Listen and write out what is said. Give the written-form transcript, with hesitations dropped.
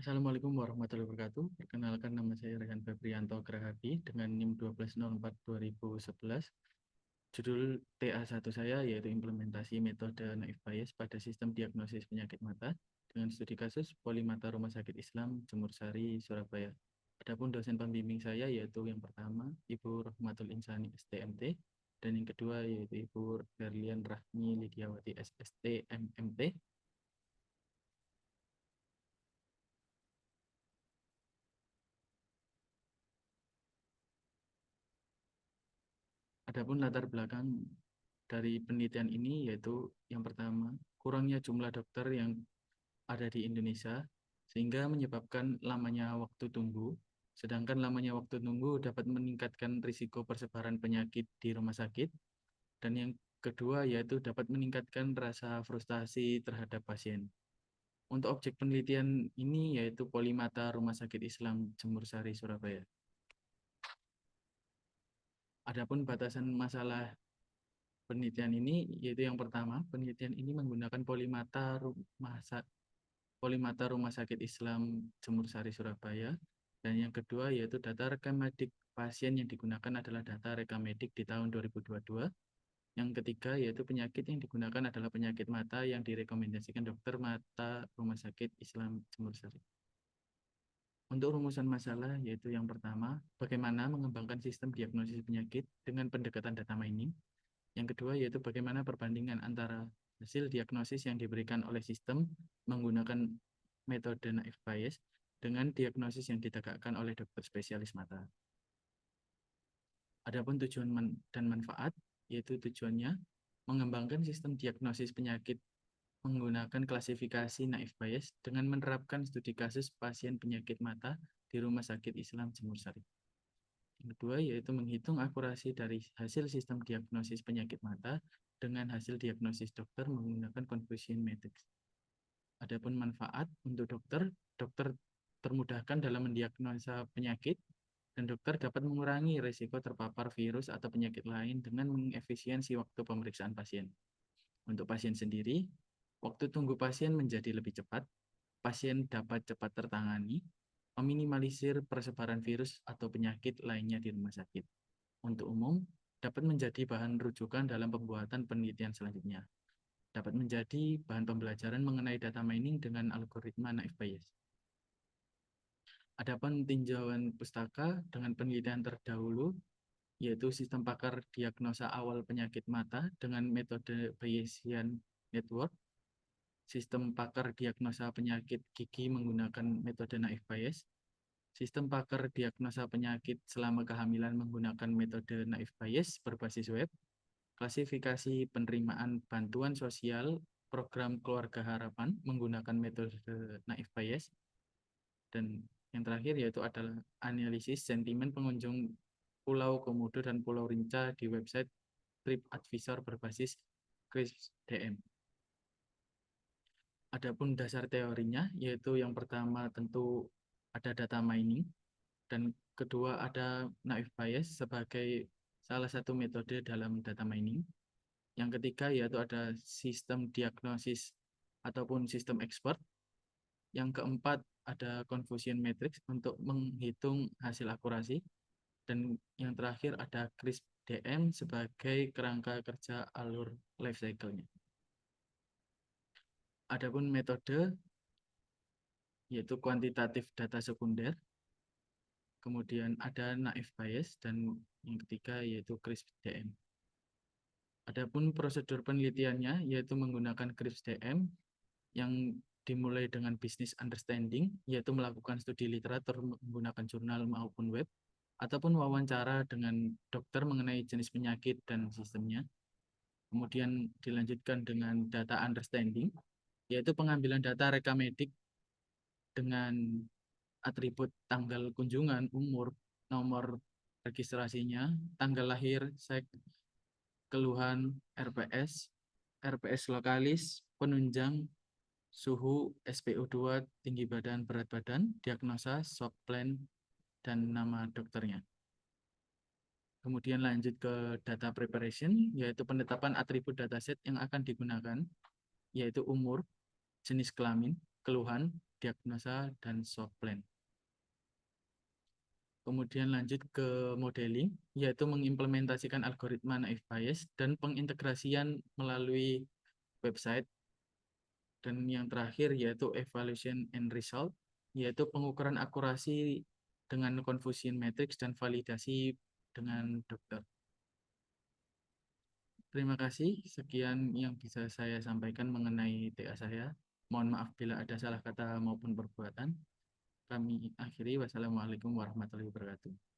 Assalamualaikum warahmatullahi wabarakatuh. Perkenalkan nama saya Rehan Febrianto Grahadi dengan NIM 1204-2011. Judul TA1 saya yaitu implementasi metode naif Bayes pada sistem diagnosis penyakit mata dengan studi kasus Polimata Rumah Sakit Islam Jemur Sari, Surabaya. Adapun dosen pembimbing saya yaitu yang pertama Ibu Rahmatul Insani STMT dan yang kedua yaitu Ibu Berlian Rahmi Lidiawati SST MMT. Adapun latar belakang dari penelitian ini yaitu yang pertama, kurangnya jumlah dokter yang ada di Indonesia sehingga menyebabkan lamanya waktu tunggu. Sedangkan lamanya waktu tunggu dapat meningkatkan risiko persebaran penyakit di rumah sakit. Dan yang kedua yaitu dapat meningkatkan rasa frustasi terhadap pasien. Untuk objek penelitian ini yaitu Polimata Rumah Sakit Islam Jemur Sari, Surabaya. Adapun batasan masalah penelitian ini yaitu yang pertama, penelitian ini menggunakan Polimata Rumah Sakit Islam Jemur Sari Surabaya, dan yang kedua yaitu data rekam medik pasien yang digunakan adalah data rekam medik di tahun 2022. Yang ketiga yaitu penyakit yang digunakan adalah penyakit mata yang direkomendasikan dokter mata Rumah Sakit Islam Jemur Sari. Untuk rumusan masalah yaitu yang pertama, bagaimana mengembangkan sistem diagnosis penyakit dengan pendekatan data mining. Yang kedua yaitu bagaimana perbandingan antara hasil diagnosis yang diberikan oleh sistem menggunakan metode naif Bayes dengan diagnosis yang ditegakkan oleh dokter spesialis mata. Adapun tujuan dan manfaat, yaitu tujuannya mengembangkan sistem diagnosis penyakit menggunakan klasifikasi naif Bayes dengan menerapkan studi kasus pasien penyakit mata di Rumah Sakit Islam Jemur Sari. Yang kedua yaitu menghitung akurasi dari hasil sistem diagnosis penyakit mata dengan hasil diagnosis dokter menggunakan confusion matrix. Adapun manfaat untuk dokter, dokter termudahkan dalam mendiagnosa penyakit dan dokter dapat mengurangi risiko terpapar virus atau penyakit lain dengan mengefisiensi waktu pemeriksaan pasien. Untuk pasien sendiri, waktu tunggu pasien menjadi lebih cepat, pasien dapat cepat tertangani, meminimalisir persebaran virus atau penyakit lainnya di rumah sakit. Untuk umum, dapat menjadi bahan rujukan dalam pembuatan penelitian selanjutnya. Dapat menjadi bahan pembelajaran mengenai data mining dengan algoritma naif Bayes. Adapun tinjauan pustaka dengan penelitian terdahulu, yaitu sistem pakar diagnosa awal penyakit mata dengan metode Bayesian Network, sistem pakar diagnosa penyakit gigi menggunakan metode naif Bayes, sistem pakar diagnosa penyakit selama kehamilan menggunakan metode naif Bayes berbasis web, klasifikasi penerimaan bantuan sosial program Keluarga Harapan menggunakan metode naif Bayes, dan yang terakhir yaitu adalah analisis sentimen pengunjung Pulau Komodo dan Pulau Rinca di website TripAdvisor berbasis CRISP-DM. Adapun dasar teorinya yaitu yang pertama tentu ada data mining dan kedua ada naif Bayes sebagai salah satu metode dalam data mining. Yang ketiga yaitu ada sistem diagnosis ataupun sistem expert. Yang keempat ada confusion matrix untuk menghitung hasil akurasi. Dan yang terakhir ada CRISP-DM sebagai kerangka kerja alur life cycle-nya. Adapun metode yaitu kuantitatif data sekunder, kemudian ada naif Bayes, dan yang ketiga yaitu CRISP-DM. Adapun prosedur penelitiannya yaitu menggunakan CRISP-DM yang dimulai dengan business understanding, yaitu melakukan studi literatur menggunakan jurnal maupun web, ataupun wawancara dengan dokter mengenai jenis penyakit dan sistemnya. Kemudian dilanjutkan dengan data understanding, yaitu pengambilan data rekam medik dengan atribut tanggal kunjungan, umur, nomor registrasinya, tanggal lahir, seks, keluhan, RPS lokalis, penunjang, suhu, SpO2, tinggi badan, berat badan, diagnosa, swab plan, dan nama dokternya. Kemudian lanjut ke data preparation, yaitu penetapan atribut dataset yang akan digunakan, yaitu umur, jenis kelamin, keluhan, diagnosa, dan soft plan. Kemudian lanjut ke modeling, yaitu mengimplementasikan algoritma naive Bayes dan pengintegrasian melalui website. Dan yang terakhir yaitu evaluation and result, yaitu pengukuran akurasi dengan confusion matrix dan validasi dengan dokter. Terima kasih. Sekian yang bisa saya sampaikan mengenai TA saya. Mohon maaf bila ada salah kata maupun perbuatan. Kami akhiri. Wassalamualaikum warahmatullahi wabarakatuh.